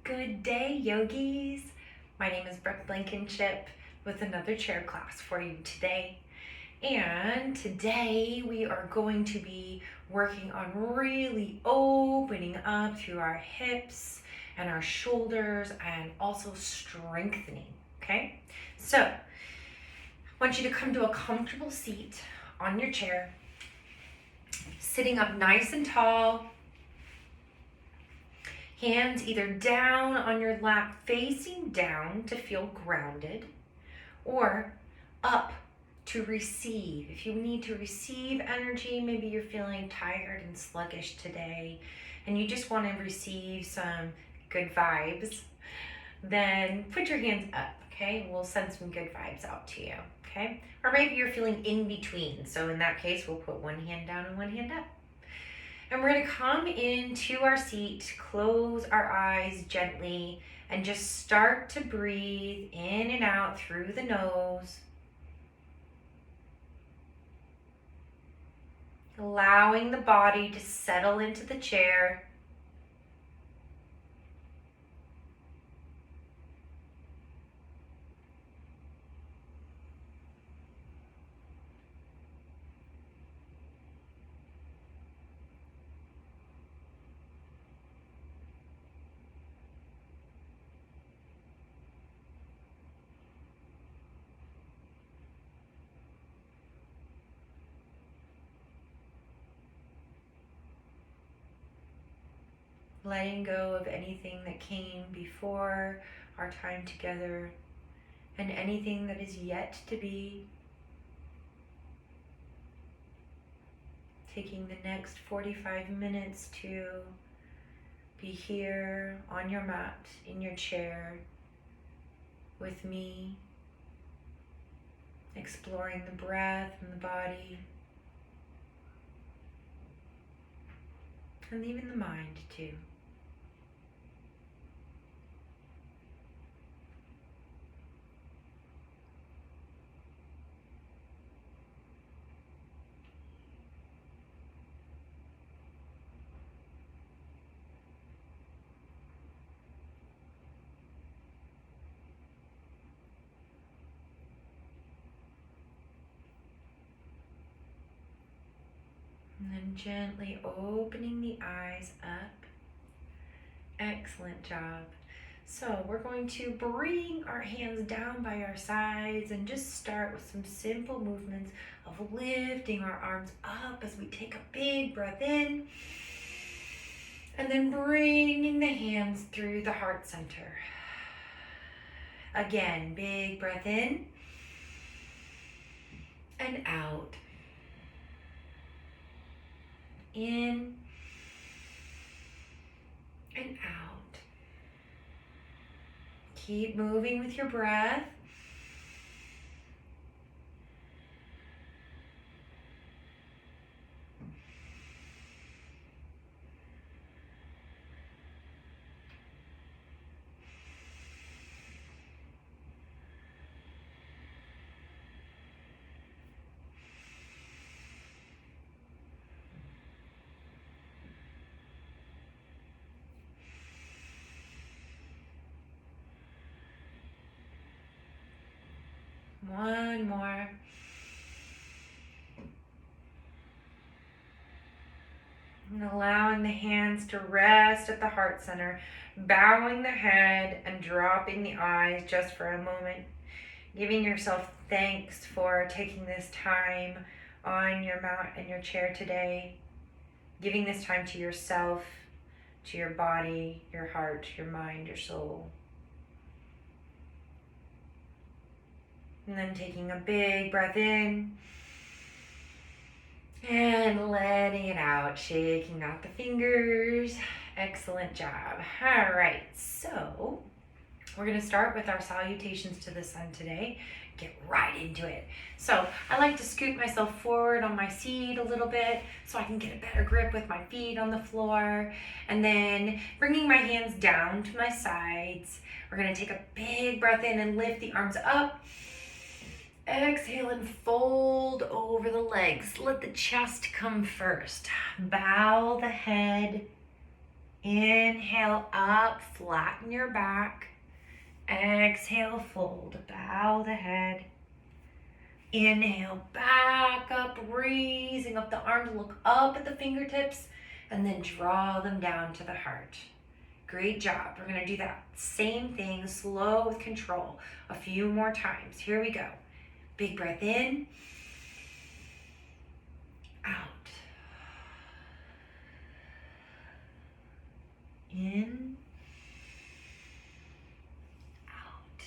Good day, yogis. My name is Brooke Blankenship with another chair class for you today. And today we are going to be working on really opening up through our hips and our shoulders and also strengthening, okay? So, I want you to come to a comfortable seat on your chair, sitting up nice and tall. Hands either down on your lap, facing down to feel grounded, or up to receive. If you need to receive energy, maybe you're feeling tired and sluggish today, and you just want to receive some good vibes, then put your hands up, okay? We'll send some good vibes out to you, okay? Or maybe you're feeling in between, so in that case, we'll put one hand down and one hand up. And we're gonna come into our seat, close our eyes gently, and just start to breathe in and out through the nose. Allowing the body to settle into the chair. Letting go of anything that came before our time together and anything that is yet to be. Taking the next 45 minutes to be here on your mat, in your chair, with me, exploring the breath and the body, and even the mind too. And then gently opening the eyes up. Excellent job. So we're going to bring our hands down by our sides and just start with some simple movements of lifting our arms up as we take a big breath in. And then bringing the hands through the heart center. Again, big breath in and out. In and out. Keep moving with your breath. One more. And allowing the hands to rest at the heart center, bowing the head and dropping the eyes just for a moment. Giving yourself thanks for taking this time on your mat and your chair today. Giving this time to yourself, to your body, your heart, your mind, your soul. And then taking a big breath in and letting it out, shaking out the fingers. Excellent job. All right, so we're going to start with our salutations to the sun today. Get right into it. So I like to scoot myself forward on my seat a little bit so I can get a better grip with my feet on the floor. And then bringing my hands down to my sides. We're going to take a big breath in and lift the arms up. Exhale and fold over the legs. Let the chest come first. Bow the head Inhale up, flatten your back. Exhale, fold, bow the head. Inhale, back up, raising up the arms, look up at the fingertips, and then draw them down to the heart. Great job. We're going to do that same thing, slow with control, a few more times. Here we go. Big breath in, out. In, out.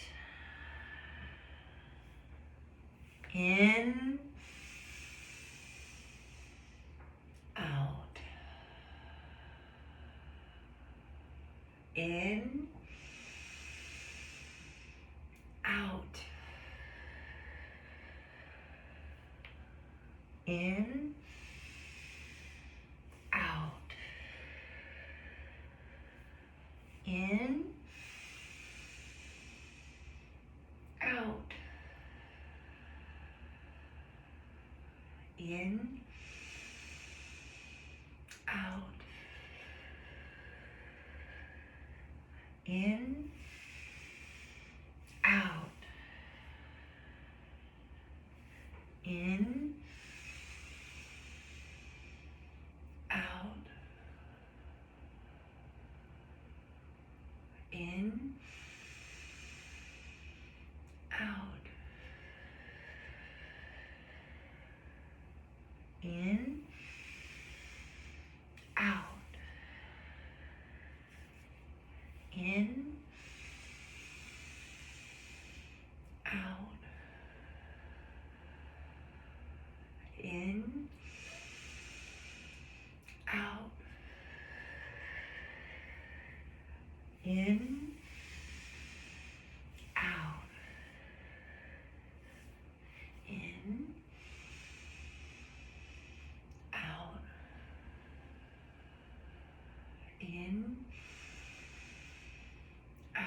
In, out. In, out. In, out. In, out. In, out. In, out. In, out. In, out. In, out. In, out. In, out. In, out. In, out. In, out.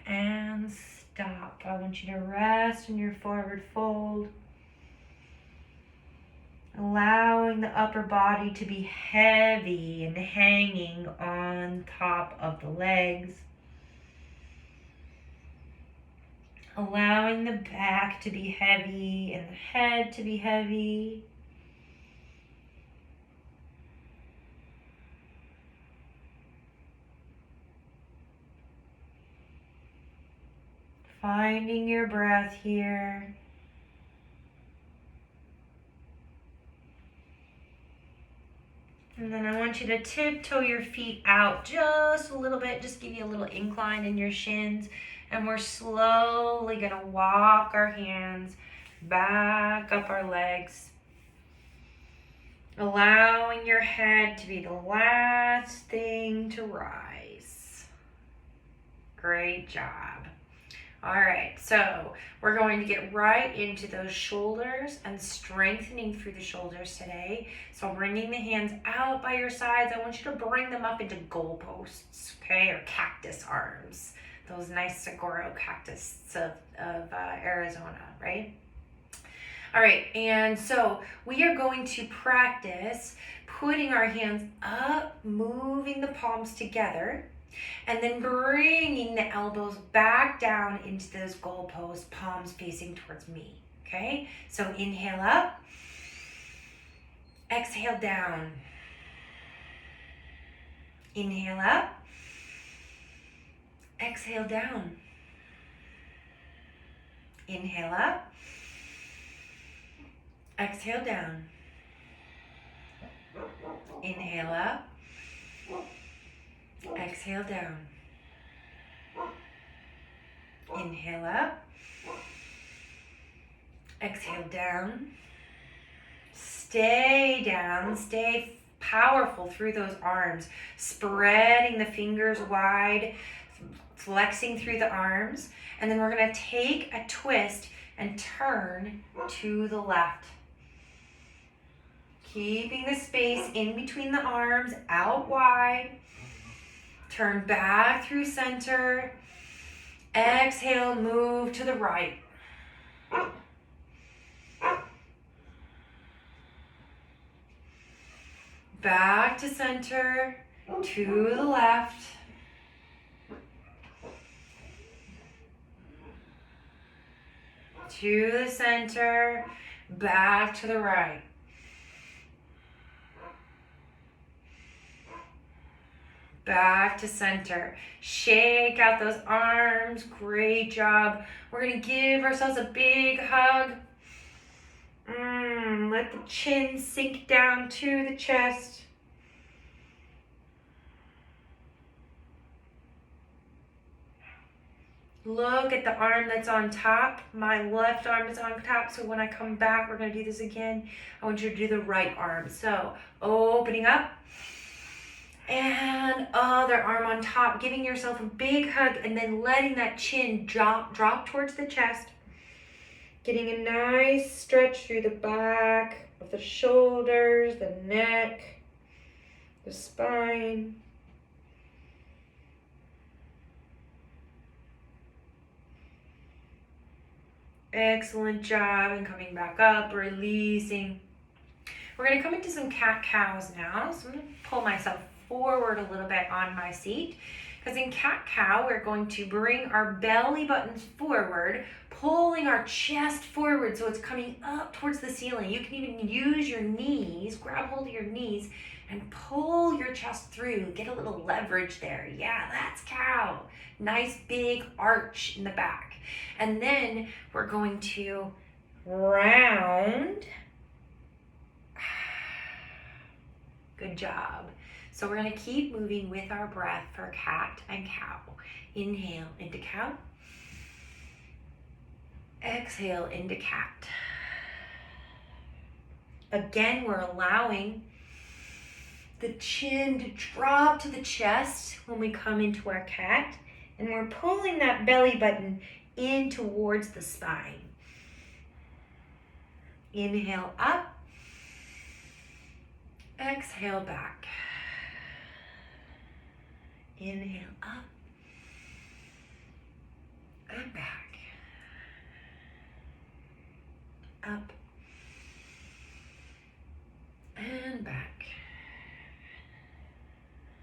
And stop. I want you to rest in your forward fold, allowing the upper body to be heavy and hanging on top of the legs. Allowing the back to be heavy and the head to be heavy. Finding your breath here. And then I want you to tiptoe your feet out just a little bit, just give you a little incline in your shins. And we're slowly gonna walk our hands back up our legs, allowing your head to be the last thing to rise. Great job. All right, so we're going to get right into those shoulders and strengthening through the shoulders today. So bringing the hands out by your sides, I want you to bring them up into goalposts, okay, or cactus arms. Those nice saguaro cactus of Arizona, right? All right, and so we are going to practice putting our hands up, moving the palms together, and then bringing the elbows back down into those goalposts, palms facing towards me, okay? So inhale up, exhale down. Inhale up, exhale down. Inhale up, exhale down. Inhale up, exhale down. Inhale up, exhale down. Stay down, stay powerful through those arms, spreading the fingers wide, flexing through the arms, and then we're going to take a twist and turn to the left. Keeping the space in between the arms out wide. Turn back through center. Exhale, move to the right. back to center, to the left. To the center, back to the right. Back to center. Shake out those arms. Great job. We're going to give ourselves a big hug. Let the chin sink down to the chest. Look at the arm that's on top. My left arm is on top, so when I come back, we're going to do this again. I want you to do the right arm. So, opening up. And other arm on top, giving yourself a big hug and then letting that chin drop towards the chest. Getting a nice stretch through the back of the shoulders, the neck, the spine. Excellent job. And coming back up, releasing. We're going to come into some cat-cows now. So I'm going to pull myself forward a little bit on my seat. Because in cat-cow, we're going to bring our belly buttons forward, pulling our chest forward so it's coming up towards the ceiling. You can even use your knees, grab hold of your knees, and pull your chest through. Get a little leverage there. Yeah, that's cow. Nice big arch in the back. And then we're going to round. Good job. So we're going to keep moving with our breath for cat and cow. Inhale into cow. Exhale into cat. Again, we're allowing the chin to drop to the chest when we come into our cat. And we're pulling that belly button in towards the spine. Inhale up. Exhale back. Inhale up and back. Up and back.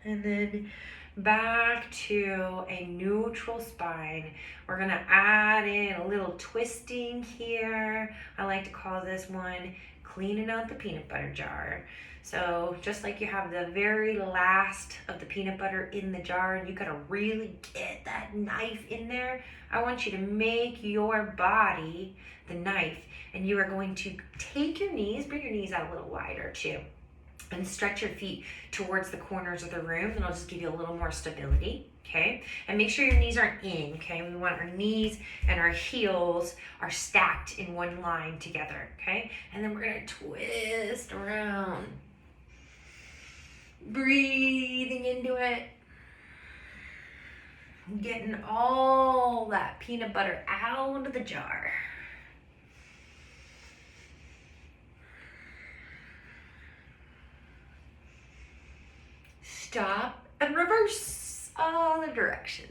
And then back to a neutral spine. We're going to add in a little twisting here. I like to call this one cleaning out the peanut butter jar. So just like you have the very last of the peanut butter in the jar and you gotta really get that knife in there, I want you to make your body the knife, and you are going to take your knees, bring your knees out a little wider too, and stretch your feet towards the corners of the room, and it'll just give you a little more stability, okay? And make sure your knees aren't in, okay? We want our knees and our heels are stacked in one line together, okay? And then we're gonna twist around. Breathing into it. Getting all that peanut butter out of the jar. Stop and reverse other direction.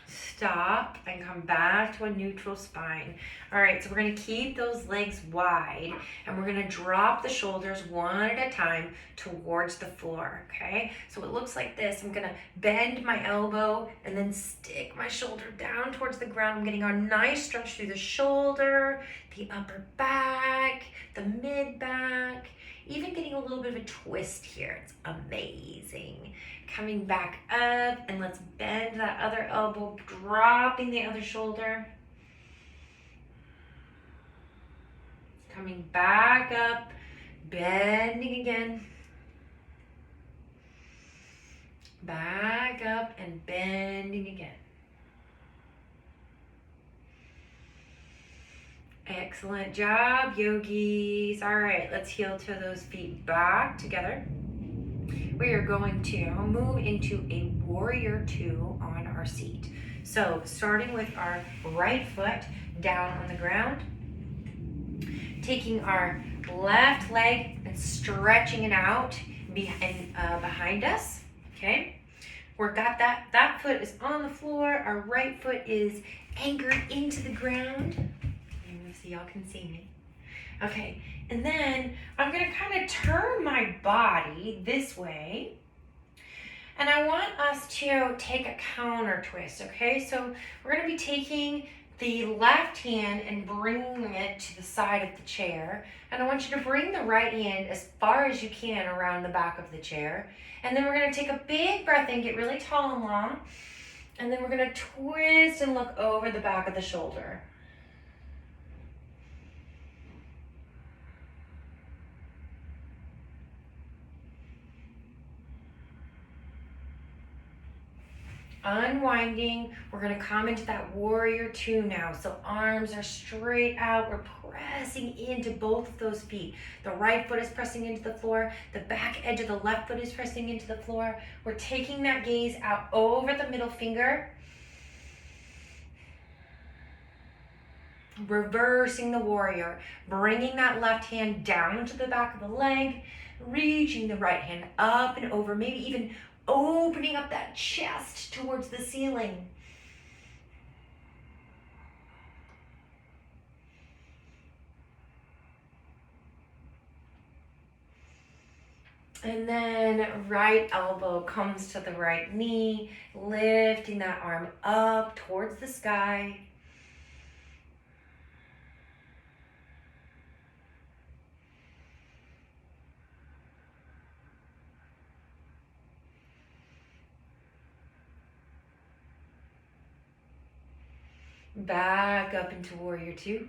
Stop and come back to a neutral spine. All right, so we're gonna keep those legs wide and we're gonna drop the shoulders one at a time towards the floor, okay? So it looks like this. I'm gonna bend my elbow and then stick my shoulder down towards the ground. I'm getting a nice stretch through the shoulder, the upper back, the mid back, even getting a little bit of a twist here. It's amazing. Coming back up, and let's bend that other elbow, dropping the other shoulder. Coming back up, bending again. Back up and bending again. Excellent job, yogis. All right, let's heel to those feet back together. We are going to move into a warrior two on our seat. So starting with our right foot down on the ground, taking our left leg and stretching it out behind us, okay? We've got that foot is on the floor, our right foot is anchored into the ground. Let me see, y'all can see me. Okay, and then I'm gonna kind of turn my body this way, and I want us to take a counter twist, okay? So we're gonna be taking the left hand and bringing it to the side of the chair, and I want you to bring the right hand as far as you can around the back of the chair, and then we're gonna take a big breath in, get really tall and long, and then we're gonna twist and look over the back of the shoulder. Unwinding, we're gonna come into that warrior two now. So arms are straight out, we're pressing into both of those feet. The right foot is pressing into the floor, the back edge of the left foot is pressing into the floor. We're taking that gaze out over the middle finger. Reversing the warrior, bringing that left hand down to the back of the leg, reaching the right hand up and over, maybe even opening up that chest towards the ceiling. And then right elbow comes to the right knee, lifting that arm up towards the sky. Back up into warrior two.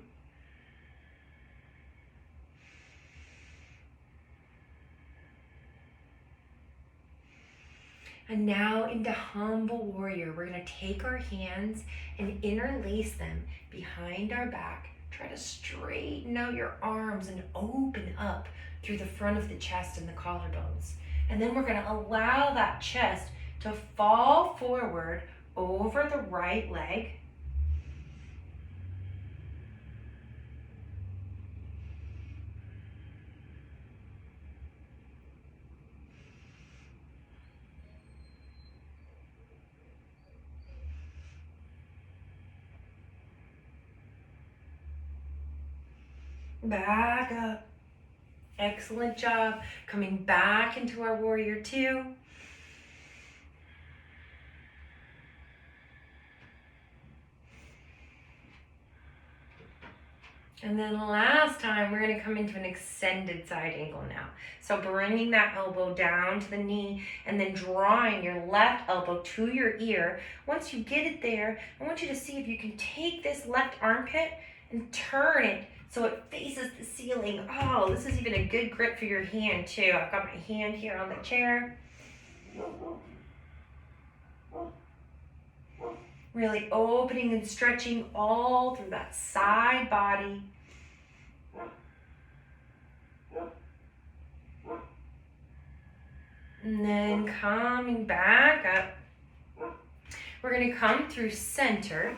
And now into humble warrior. We're going to take our hands and interlace them behind our back. Try to straighten out your arms and open up through the front of the chest and the collarbones. And then we're going to allow that chest to fall forward over the right leg. Back up. Excellent job. Coming back into our warrior two. And then last time, we're going to come into an extended side angle now. So bringing that elbow down to the knee and then drawing your left elbow to your ear. Once you get it there, I want you to see if you can take this left armpit and turn it so it faces the ceiling. Oh, this is even a good grip for your hand too. I've got my hand here on the chair. Really opening and stretching all through that side body. And then coming back up. We're going to come through center.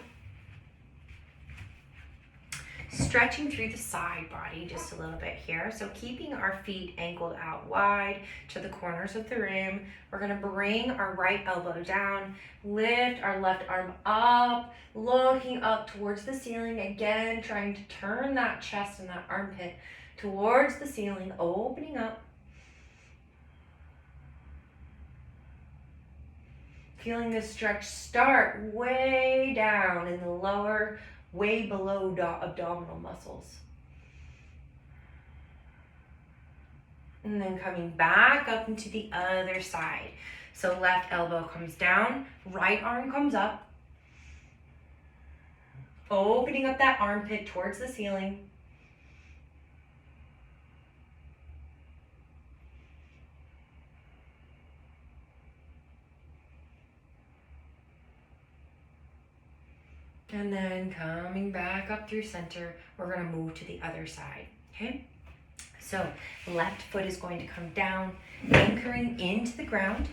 Stretching through the side body just a little bit here. So keeping our feet angled out wide to the corners of the room. We're going to bring our right elbow down, lift our left arm up, looking up towards the ceiling. Again, trying to turn that chest and that armpit towards the ceiling, opening up. Feeling the stretch start way down in the lower, way below abdominal muscles. And then coming back up into the other side. So left elbow comes down, right arm comes up. Opening up that armpit towards the ceiling. And then coming back up through center, we're going to move to the other side, okay? So left foot is going to come down, anchoring into the ground.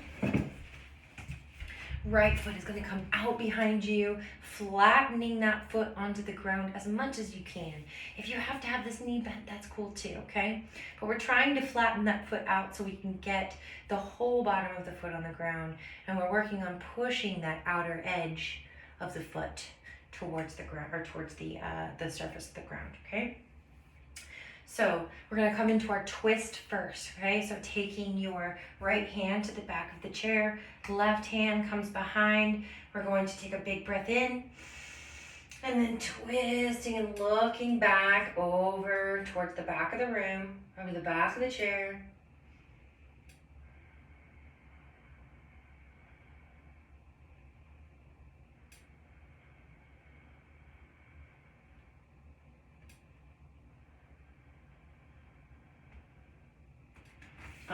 Right foot is going to come out behind you, flattening that foot onto the ground as much as you can. If you have to have this knee bent, that's cool too, okay? But we're trying to flatten that foot out so we can get the whole bottom of the foot on the ground, and we're working on pushing that outer edge of the foot towards the ground, or towards the surface of the ground, okay? So we're going to come into our twist first, okay? So taking your right hand to the back of the chair, left hand comes behind. We're going to take a big breath in, and then twisting and looking back over towards the back of the room, over the back of the chair.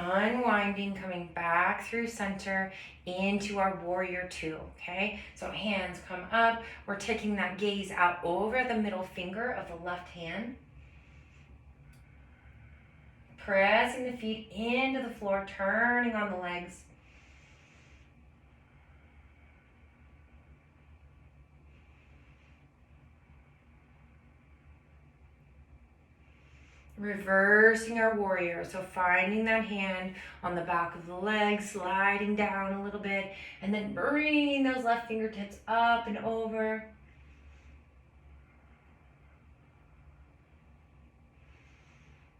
Unwinding, coming back through center into our warrior two, okay? So hands come up. We're taking that gaze out over the middle finger of the left hand. Pressing the feet into the floor, turning on the legs. Reversing our warrior, so finding that hand on the back of the leg, sliding down a little bit, and then bringing those left fingertips up and over.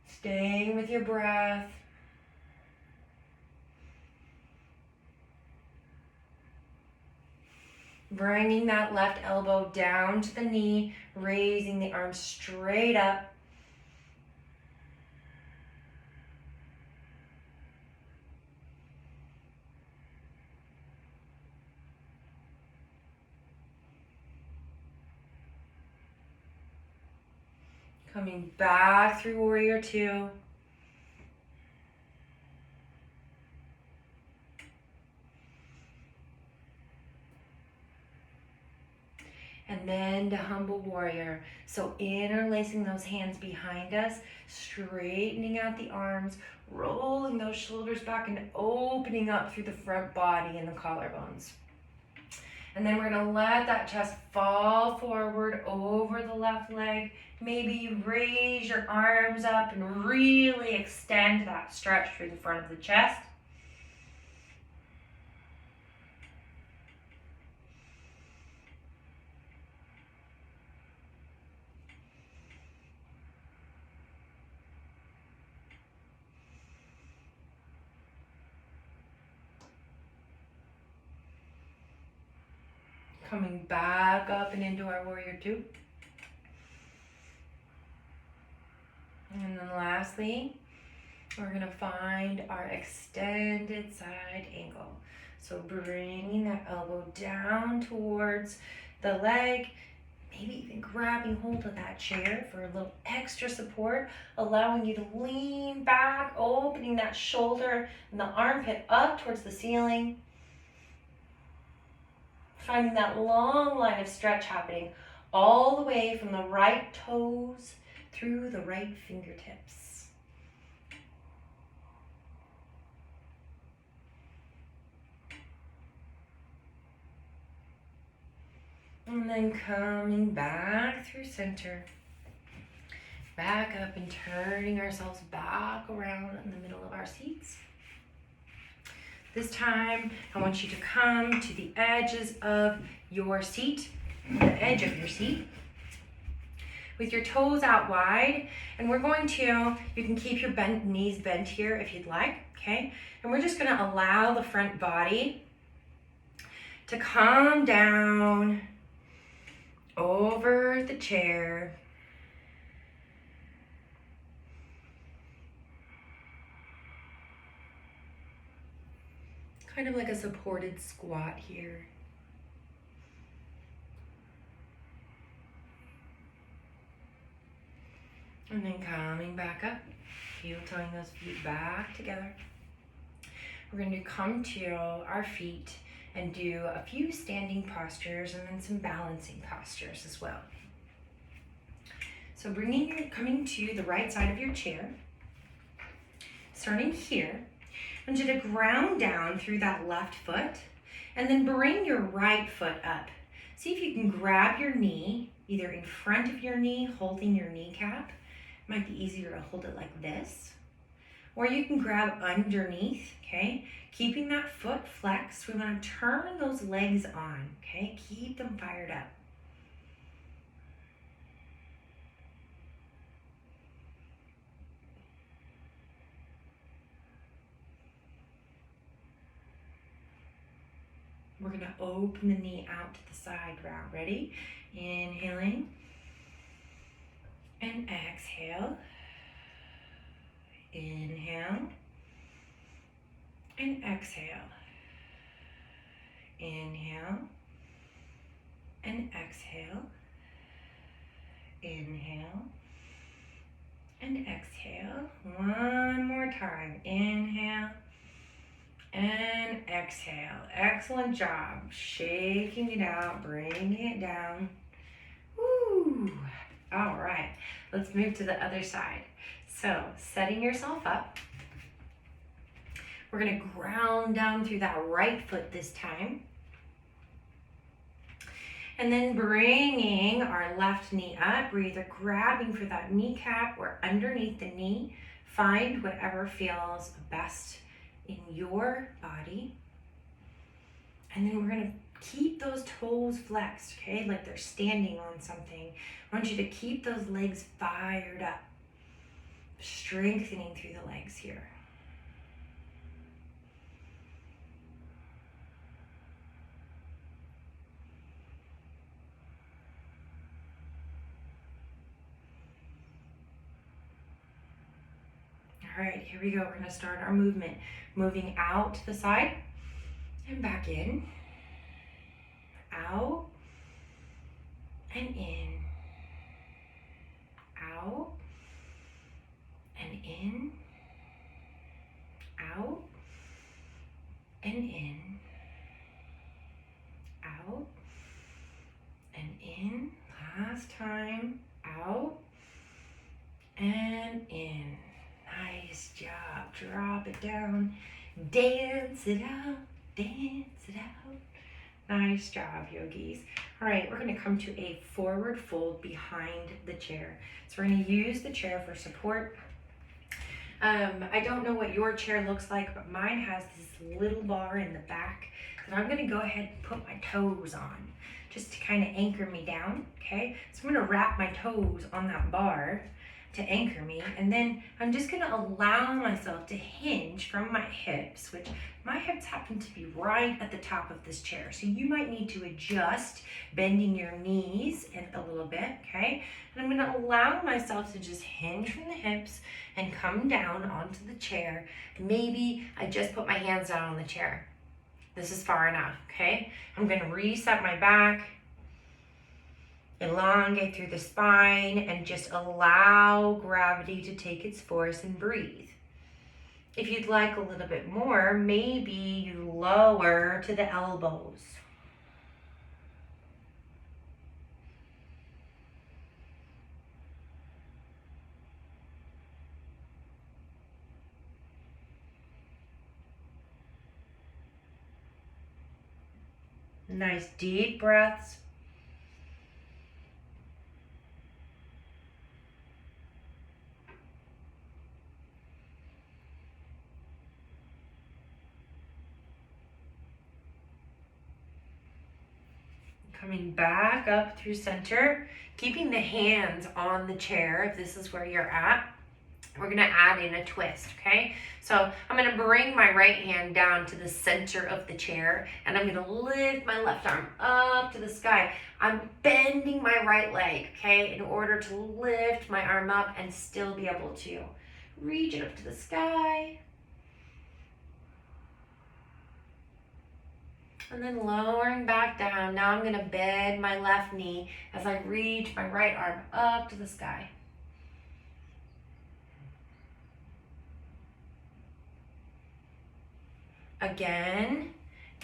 Staying with your breath. Bringing that left elbow down to the knee, raising the arms straight up. Coming back through warrior two. And then to humble warrior. So interlacing those hands behind us, straightening out the arms, rolling those shoulders back and opening up through the front body and the collarbones. And then we're gonna let that chest fall forward over the left leg. Maybe you raise your arms up and really extend that stretch through the front of the chest. Coming back up and into our warrior two. And then lastly, we're gonna find our extended side angle. So bringing that elbow down towards the leg, maybe even grabbing hold of that chair for a little extra support, allowing you to lean back, opening that shoulder and the armpit up towards the ceiling. Finding that long line of stretch happening all the way from the right toes through the right fingertips. And then coming back through center, back up and turning ourselves back around in the middle of our seats. This time, I want you to come to the edges of your seat, the edge of your seat, with your toes out wide. And we're going to, you can keep your knees bent here if you'd like, okay? And we're just gonna allow the front body to come down over the chair. Kind of like a supported squat here. And then coming back up, heel-toeing those feet back together. We're going to come to our feet and do a few standing postures and then some balancing postures as well. So coming to the right side of your chair, starting here, I want you to ground down through that left foot And then bring your right foot up. See if you can grab your knee, either in front of your knee, holding your kneecap. It might be easier to hold it like this. Or you can grab underneath, okay? Keeping that foot flexed. We want to turn those legs on, okay? Keep them fired up. We're going to open the knee out to the side round. Ready? Inhaling and exhale. Inhale and exhale. Inhale and exhale. Inhale and exhale. One more time. Inhale and exhale. Excellent job. Shaking it out, bringing it down. Woo! All right, let's move to the other side. So, setting yourself up. We're gonna ground down through that right foot this time. And then bringing our left knee up. We're either grabbing for that kneecap or underneath the knee. Find whatever feels best in your body. And then we're gonna keep those toes flexed, okay? Like they're standing on something. I want you to keep those legs fired up, strengthening through the legs here. All right, here we go. We're gonna start our movement. Moving out to the side and back in. Out and in. Out and in. Out and in. Out and in. Last time. Out and in. Nice job. Drop it down. Dance it out. Dance it out. Nice job, yogis. All right, we're gonna come to a forward fold behind the chair. So we're gonna use the chair for support. I don't know what your chair looks like, but mine has this little bar in the back that I'm gonna go ahead and put my toes on just to kind of anchor me down, okay? So I'm gonna wrap my toes on that bar to anchor me, and then I'm just gonna allow myself to hinge from my hips, which my hips happen to be right at the top of this chair. So you might need to adjust, bending your knees in a little bit, okay? And I'm gonna allow myself to just hinge from the hips and come down onto the chair. Maybe I just put my hands down on the chair. This is far enough, okay? I'm gonna reset my back, elongate through the spine, and just allow gravity to take its force and breathe. If you'd like a little bit more, maybe you lower to the elbows. Nice deep breaths. Coming back up through center, keeping the hands on the chair if this is where you're at. We're gonna add in a twist, okay? So I'm gonna bring my right hand down to the center of the chair, and I'm gonna lift my left arm up to the sky. I'm bending my right leg, okay, in order to lift my arm up and still be able to reach it up to the sky. And then lowering back down. Now I'm gonna bend my left knee as I reach my right arm up to the sky. Again,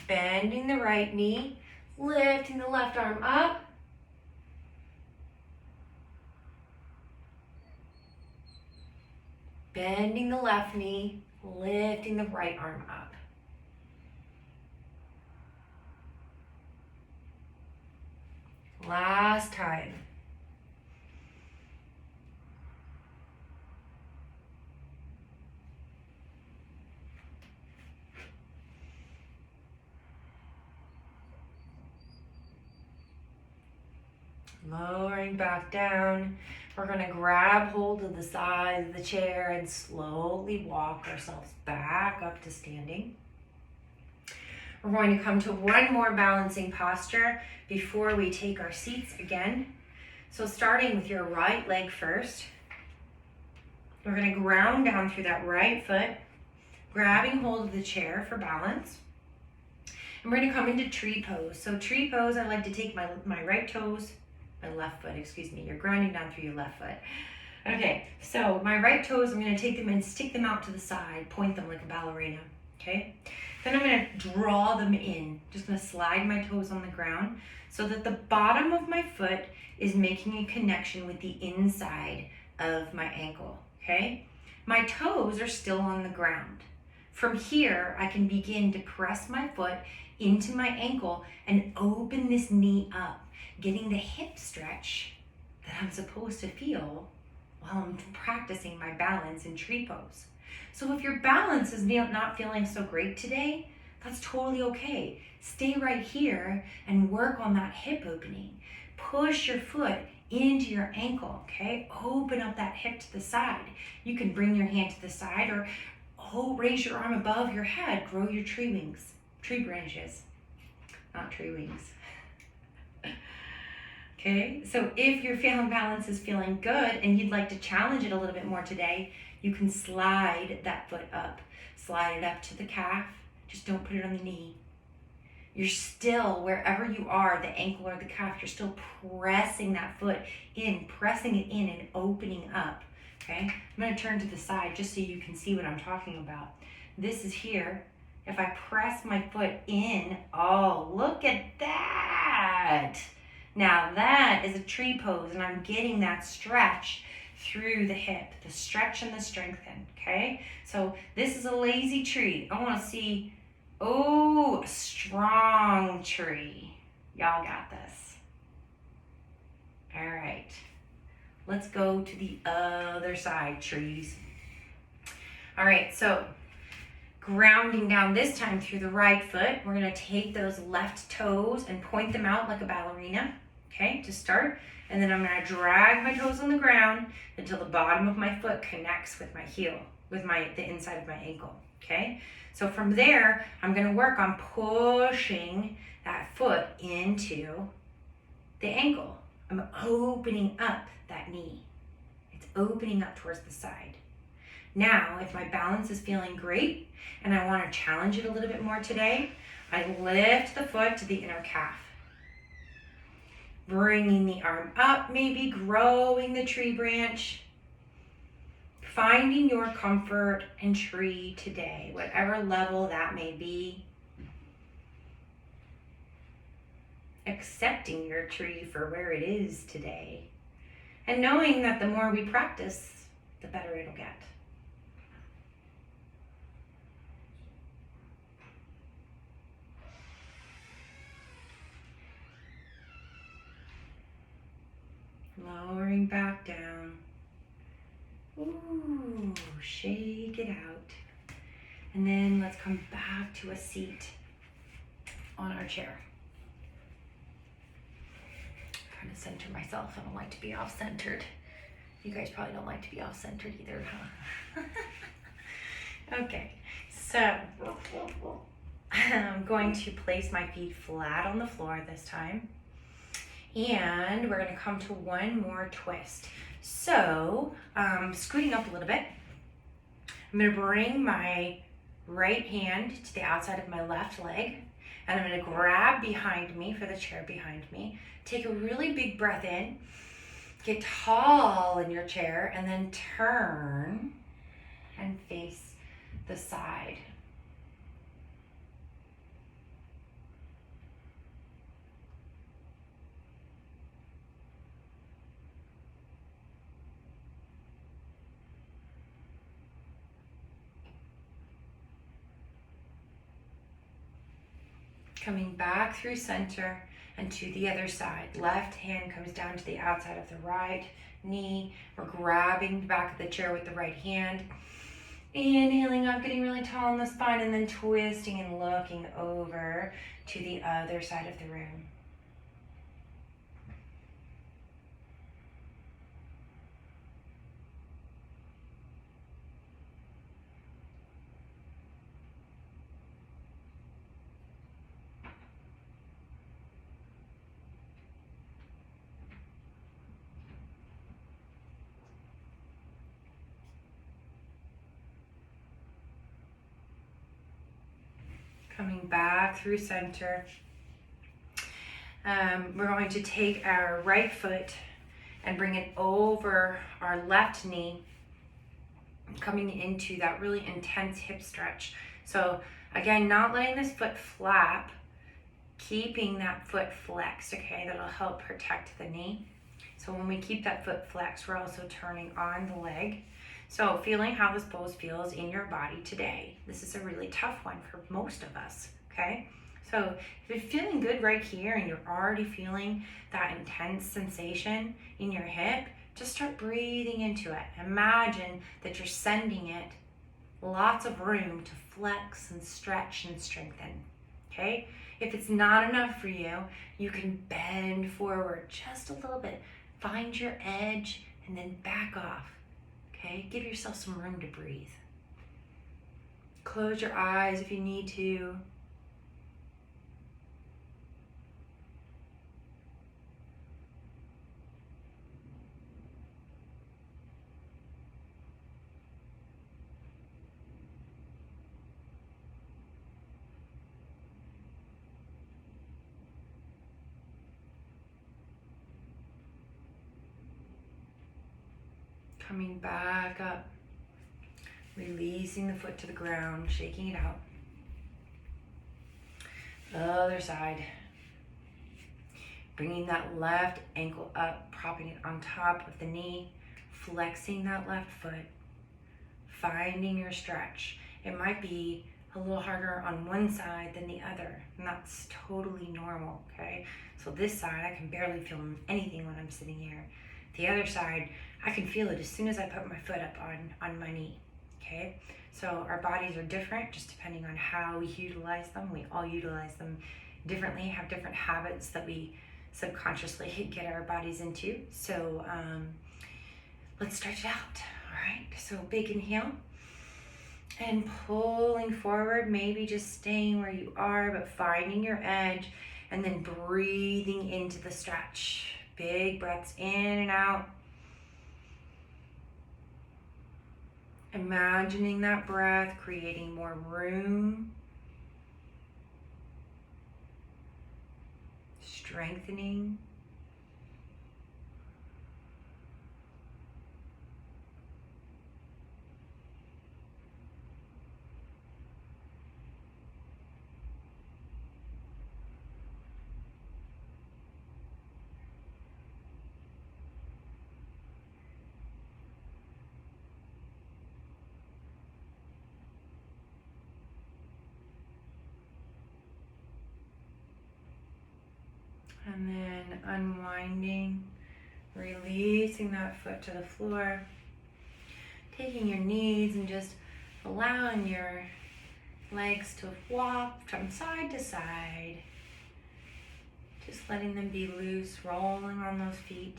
bending the right knee, lifting the left arm up. Bending the left knee, lifting the right arm up. Last time. Lowering back down. We're going to grab hold of the side of the chair and slowly walk ourselves back up to standing. We're going to come to one more balancing posture before we take our seats again. So starting with your right leg first. We're going to ground down through that right foot, grabbing hold of the chair for balance. And we're going to come into tree pose. So tree pose, I like to take my right toes, my left foot, excuse me. You're grounding down through your left foot. Okay, so my right toes, I'm going to take them and stick them out to the side, point them like a ballerina, okay? Then I'm going to draw them in. Just going to slide my toes on the ground so that the bottom of my foot is making a connection with the inside of my ankle, okay? My toes are still on the ground. From here, I can begin to press my foot into my ankle and open this knee up, getting the hip stretch that I'm supposed to feel while I'm practicing my balance in tree pose. So if your balance is not feeling so great today, that's totally okay. Stay right here and work on that hip opening. Push your foot into your ankle, okay? Open up that hip to the side. You can bring your hand to the side or raise your arm above your head. Grow your tree branches, not tree wings. Okay, so if your balance is feeling good and you'd like to challenge it a little bit more today, you can slide that foot up. Slide it up to the calf. Just don't put it on the knee. You're still, wherever you are, the ankle or the calf, you're still pressing that foot in, pressing it in and opening up, okay? I'm gonna turn to the side just so you can see what I'm talking about. This is here. If I press my foot in, oh, look at that. Now that is a tree pose and I'm getting that stretch through the hip, the stretch and the strengthen, okay? So this is a lazy tree. I wanna see, oh, a strong tree. Y'all got this. All right, let's go to the other side, trees. All right, so grounding down this time through the right foot, we're gonna take those left toes and point them out like a ballerina, okay, to start. And then I'm gonna drag my toes on the ground until the bottom of my foot connects with my heel, with the inside of my ankle, okay? So from there, I'm gonna work on pushing that foot into the ankle. I'm opening up that knee. It's opening up towards the side. Now, if my balance is feeling great and I wanna challenge it a little bit more today, I lift the foot to the inner calf. Bringing the arm up, maybe growing the tree branch. Finding your comfort in tree today, whatever level that may be. Accepting your tree for where it is today. And knowing that the more we practice, the better it'll get. Lowering back down. Ooh, shake it out. And then let's come back to a seat on our chair. I'm trying to center myself. I don't like to be off-centered. You guys probably don't like to be off-centered either, huh? Okay, so I'm going to place my feet flat on the floor this time. And we're gonna come to one more twist. So, scooting up a little bit, I'm gonna bring my right hand to the outside of my left leg, and I'm gonna grab behind me for the chair behind me. Take a really big breath in, get tall in your chair, and then turn and face the side. Coming back through center and to the other side. Left hand comes down to the outside of the right knee. We're grabbing the back of the chair with the right hand. Inhaling up, getting really tall in the spine, and then twisting and looking over to the other side of the room. Coming back through center. We're going to take our right foot and bring it over our left knee, coming into that really intense hip stretch. So again, not letting this foot flap, keeping that foot flexed, okay? That'll help protect the knee. So when we keep that foot flexed, we're also turning on the leg. So feeling how this pose feels in your body today. This is a really tough one for most of us, okay? So if you're feeling good right here and you're already feeling that intense sensation in your hip, just start breathing into it. Imagine that you're sending it lots of room to flex and stretch and strengthen, okay? If it's not enough for you, you can bend forward just a little bit. Find your edge and then back off. Okay, give yourself some room to breathe. Close your eyes if you need to. Coming back up, releasing the foot to the ground, shaking it out. Other side. Bringing that left ankle up, propping it on top of the knee, flexing that left foot, finding your stretch. It might be a little harder on one side than the other, and that's totally normal, okay? So this side, I can barely feel anything when I'm sitting here. The other side, I can feel it as soon as I put my foot up on my knee, okay? So our bodies are different just depending on how we utilize them. We all utilize them differently, have different habits that we subconsciously get our bodies into. So let's stretch it out, all right? So big inhale and pulling forward, maybe just staying where you are, but finding your edge and then breathing into the stretch. Big breaths in and out. Imagining that breath, creating more room. Strengthening. And then unwinding, releasing that foot to the floor, taking your knees and just allowing your legs to flop from side to side. Just letting them be loose, rolling on those feet.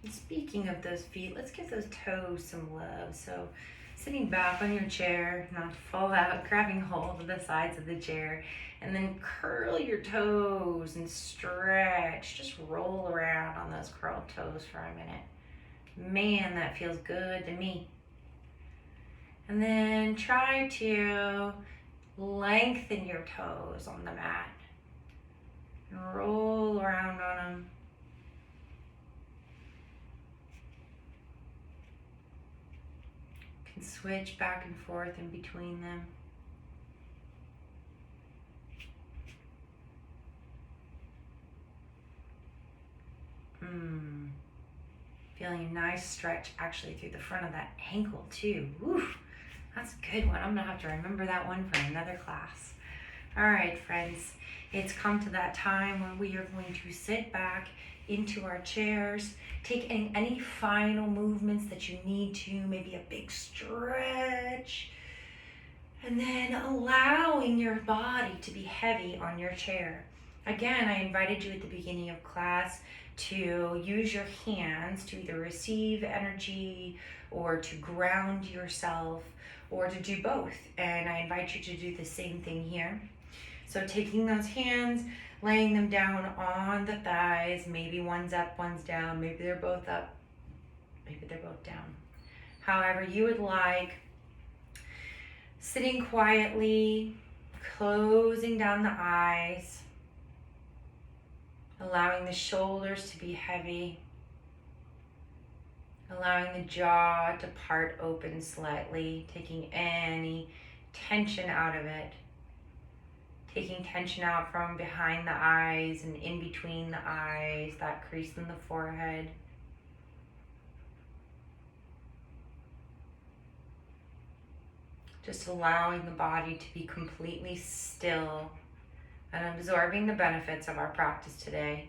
And speaking of those feet, let's give those toes some love. So sitting back on your chair, not to fall out, grabbing hold of the sides of the chair, and then curl your toes and stretch. Just roll around on those curled toes for a minute. Man, that feels good to me. And then try to lengthen your toes on the mat and roll around on them. You can switch back and forth in between them. Feeling a nice stretch actually through the front of that ankle too. Woo, that's a good one. I'm gonna have to remember that one for another class. All right, friends, it's come to that time where we are going to sit back into our chairs, taking any final movements that you need to, maybe a big stretch, and then allowing your body to be heavy on your chair. Again, I invited you at the beginning of class to use your hands to either receive energy or to ground yourself or to do both. And I invite you to do the same thing here. So taking those hands, laying them down on the thighs, maybe one's up, one's down, maybe they're both up, maybe they're both down. However you would like. Sitting quietly, closing down the eyes, allowing the shoulders to be heavy, allowing the jaw to part open slightly, taking any tension out of it, taking tension out from behind the eyes and in between the eyes, that crease in the forehead. Just allowing the body to be completely still and absorbing the benefits of our practice today.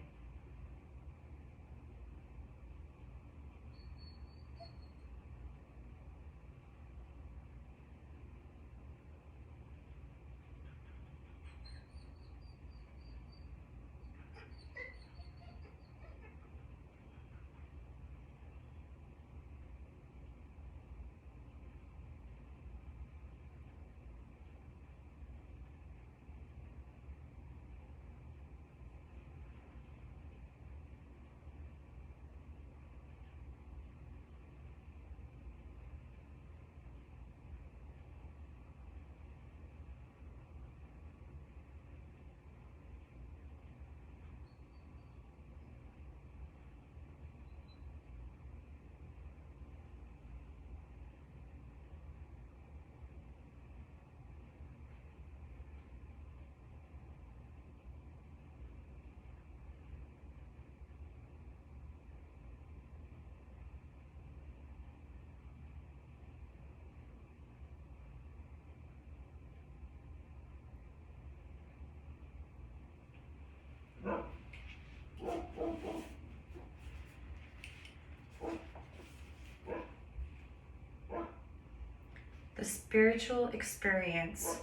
The spiritual experience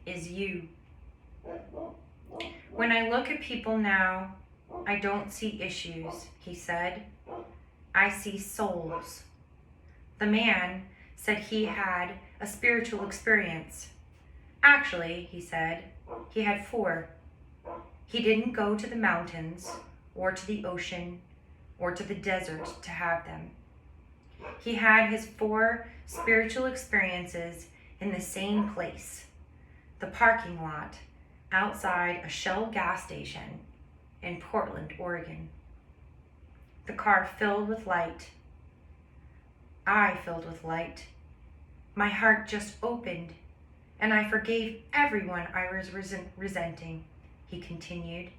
is you. When I look at people now, I don't see issues, he said. I see souls. The man said he had a spiritual experience. Actually, he said, he had 4. He didn't go to the mountains or to the ocean or to the desert to have them. He had his 4 spiritual experiences in the same place, the parking lot outside a Shell gas station in Portland, Oregon. The car filled with light. I filled with light. My heart just opened, and I forgave everyone I was resenting, he continued,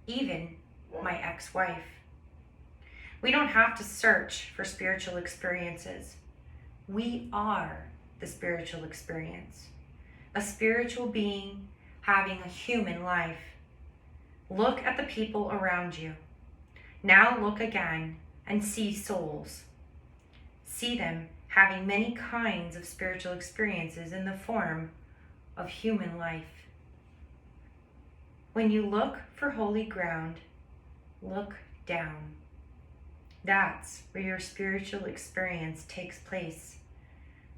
even my ex-wife. We don't have to search for spiritual experiences. We are the spiritual experience, a spiritual being having a human life. Look at the people around you. Now look again and see souls. See them having many kinds of spiritual experiences in the form of human life. When you look for holy ground, look down. That's where your spiritual experience takes place,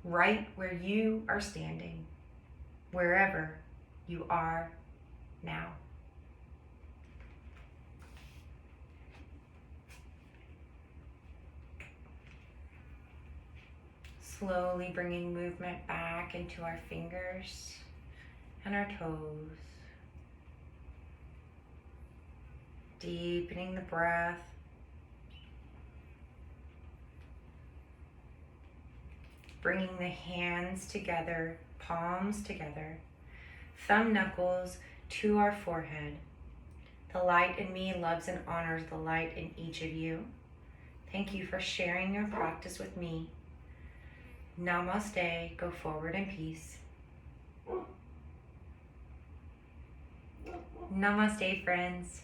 right where you are standing, wherever you are now. Slowly bringing movement back into our fingers and our toes. Deepening the breath. Bringing the hands together, palms together, thumb knuckles to our forehead. The light in me loves and honors the light in each of you. Thank you for sharing your practice with me. Namaste. Go forward in peace. Namaste, friends.